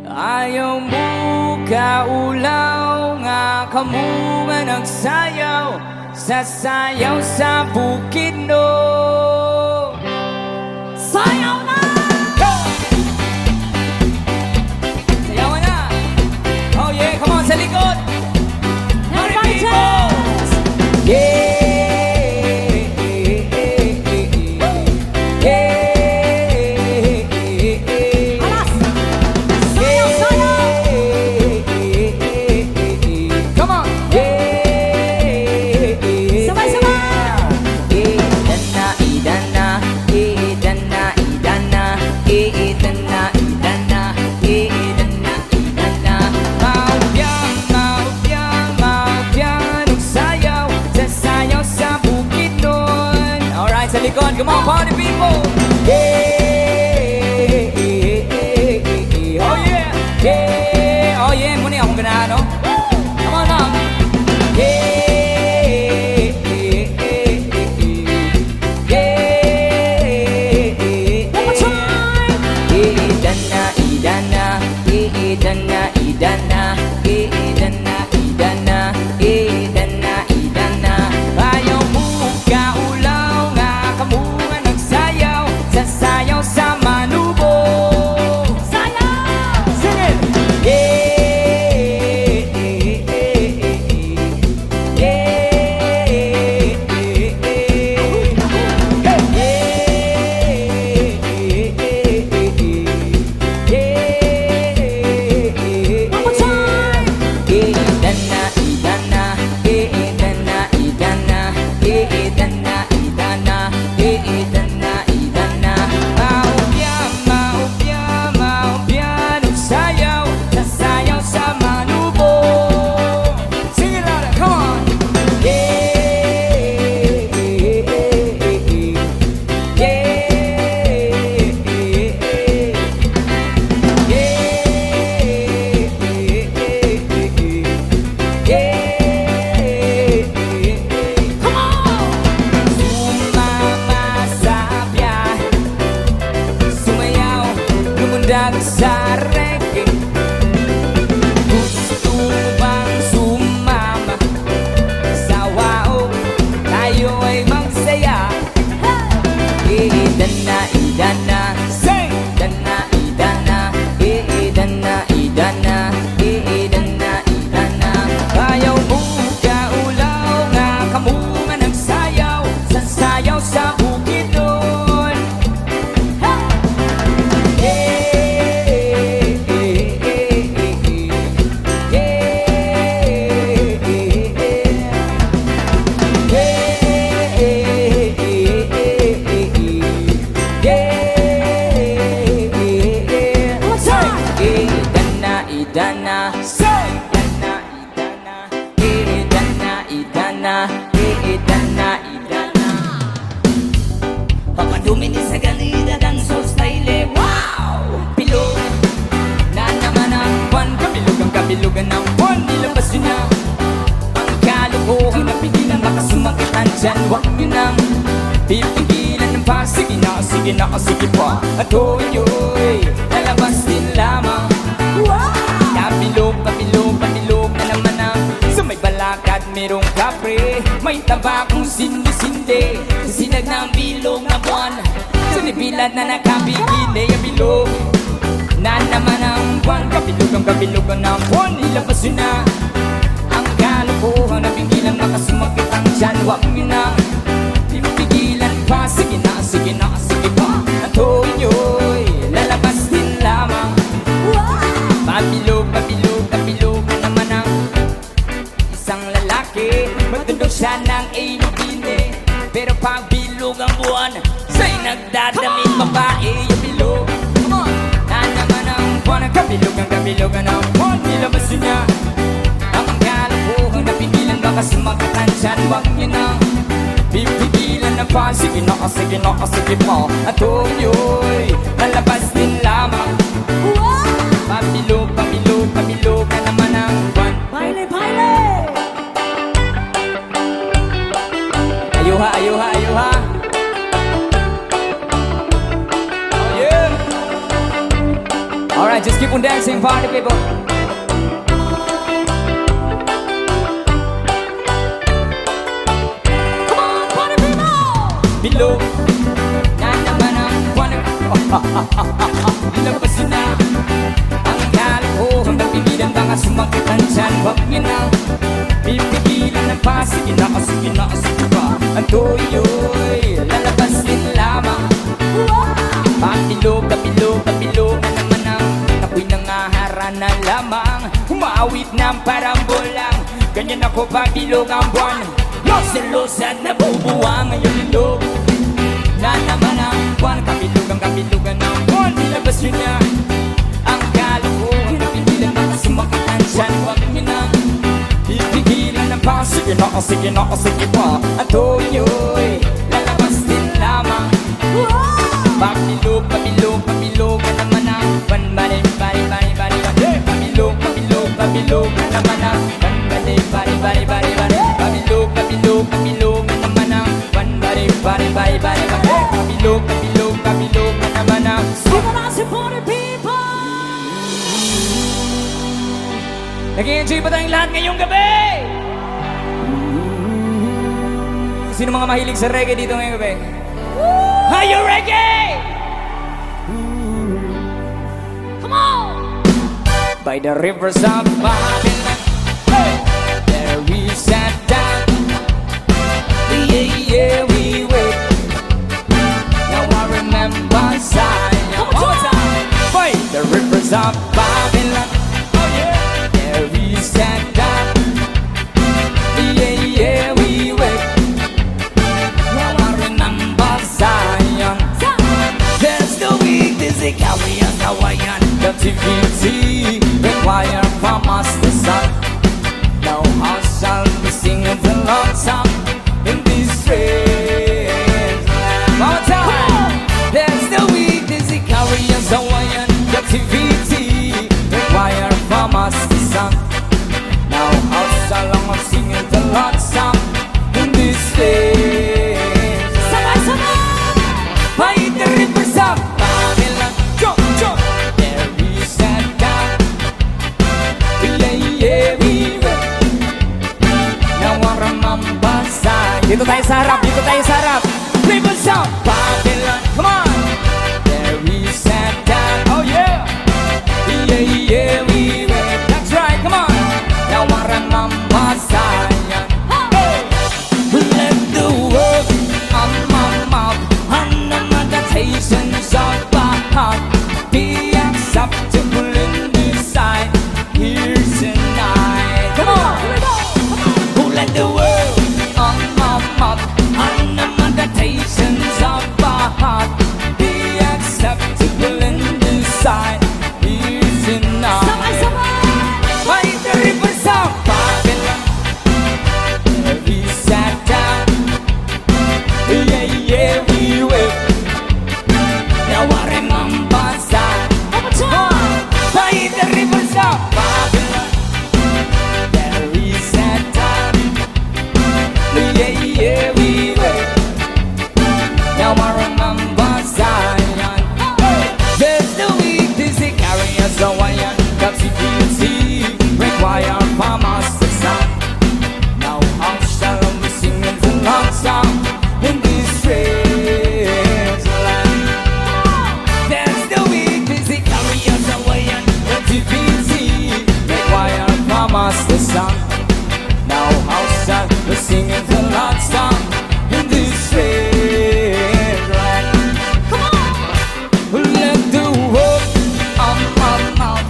Ayaw mo kaulaw nga kamo nga nagsayaw sasayaw sa bukid no. Sayaw na! Go! Sayawan na! Oh yeah, come on sa likod! Party people! Yeah! Come on, party people! Yeah! Oh yeah! Yeah! Oh yeah! Muna akong ganahan, no? Come on now! Yeah! Yeah! One more time! Idana, idana, idana, idana, idana, idana, idana, idana. Ayaw mo kaulaw nga kamo nga nagsayaw sasayaw sa manubo. Sayaw! Sing it! Sa reggae gusto bang sumama sa wao tayo ay magsaya. Idana, idana, sing! Idana, idana, idana, idana, idana, idana. Ayaw mo kaulaw nga kamo nga nagsayaw sasayaw sa bukid doon. Idana, say! Idana, idana, idana, idana, idana. Papadumi ni sa ganida dan so style. Wow! Bilog na naman ang buwan. Kabilugan ng buwan. Nilabas yun na ang kalukuhan na pigilan makasumakitan dyan. Huwag nyo nang pipigilan ng pa. Sige na, sige na, sige pa. At hoy, lalabas din lamang. Wow! Pabilog na naman ang sa may balakad merong kapre. May tabakong sindi-sindi sa sinag ng bilog na buwan. Sa nibilad na nakabigili ang bilog na naman ang buwan. Kabilugan ng buwan. Ilabas yun na ang kalukuhan na bigilang makasumakit ang dyan. Huwag nyo na pipigilan pa. Sige na, sige na, sige pa. At hoy, lalabas din lamang. Pabilog na naman ang isang lalaki. Matundok siya ng ilubine, pero pagbilog ang buwan sa'y nagdadamit babae. Yung bilog na naman ang buwan. Kabilugan ang buwan. Nilabas yun niya ang kalukuhan na pigilan baka sumakatan dyan. Huwag nyo nang pipigilan na pa. Sige na, sige na, sige pa. At hoy, lalabas din lamang. Pabilog na naman ang buwan. Baile! Ayuha! Oh yeah! Alright. Alright, just keep on dancing, party people. Come on, party people! Bilog na naman ang buwan. Labasin na ang galit ko. Hanggang pigilan mga sumakitan dyan. Huwag niya na pipigilan ng pa. Sige na, sige na, sige pa. Ang tuyo'y lalabasin lamang. Kapilog, kapilog, kapilog na naman ang ako'y nangahara na lamang. Umawit ng parang bolang. Ganyan ako pagbilog ang buwan. Los at nabubuwang ngayon ilog na naman ang buwan. Kapilugan, kapilugan ang buwan. Nilabas yun na ang galo ko. Napigilan baka sumakitan dyan. Huwag nyo na ipigilan ng pa. Sige na, sige na, sige pa. Ang tuyo'y lalabas din lamang. Kapilog, kapilog, kapilog na naman ang buwan. Bari, bari, bari, bari, bari. Kapilog, kapilog, kapilog na naman ang buwan. Bari, bari, bari, bari, bari. Kapilog, kapilog, kapilog na naman ang buwan. Bari, bari, bari, bari, bari. Kapilog, kapilog, kapilog na naman ang Sino na si Party People? Nag-i-enjoy ba tayong lahat ngayong gabi? Sino mga mahilig sa reggae dito ngayong gabi? Are you reggae? Come on! By the rivers of Babylon, there we sat down. Yeah, yeah, we wait. Now I remember Zion. One more time. By the rivers of Babylon, oh yeah, there we sat down. Yeah, yeah, we wait. Now I remember Zion. There's no weakness, they carry us Hawaiian. Captivity require from us the sun. Now how shall we sing the Lord's song in this strange land? One more time. There's no weakness, they carry us Hawaiian. Captivity require from us the sun. Now how shall I sing the Lord's song in this strange land? By the rivers of Babylon, jump, jump. There we sat down. Yeah, yeah, we went. Now I remember Zion. Dito tayo sa harap, dito tayo sa harap. Rivers of Babylon, come on. There we sat down. Oh yeah. Yeah, yeah, we went. That's right, come on. Now I remember Zion. Let the word on my mouth and the meditations of my heart be acceptable in this sight here tonight. Come on, here we go. Who let the word on my mouth and the meditations of my heart be acceptable in this sight here tonight. By the rivers of Babylon, there we sat down. Yeah, yeah, we will. Now I remember Zion. By the rivers of Babylon, there we sat down. Yeah, yeah, we will. Now I remember Zion. There's no weakness, they carry us Hawaiian. Captivity require from us the sun. Now how shall we sing the Lord's song in this strange land? There's no weakness, they carry us Hawaiian. Captivity require from us the sun. Now how shall we sing the Lord's song in this strange land? Come on! Let the word of my mouth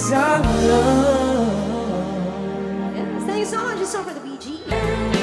isang love. Yes, thank you so much. It's over the BG.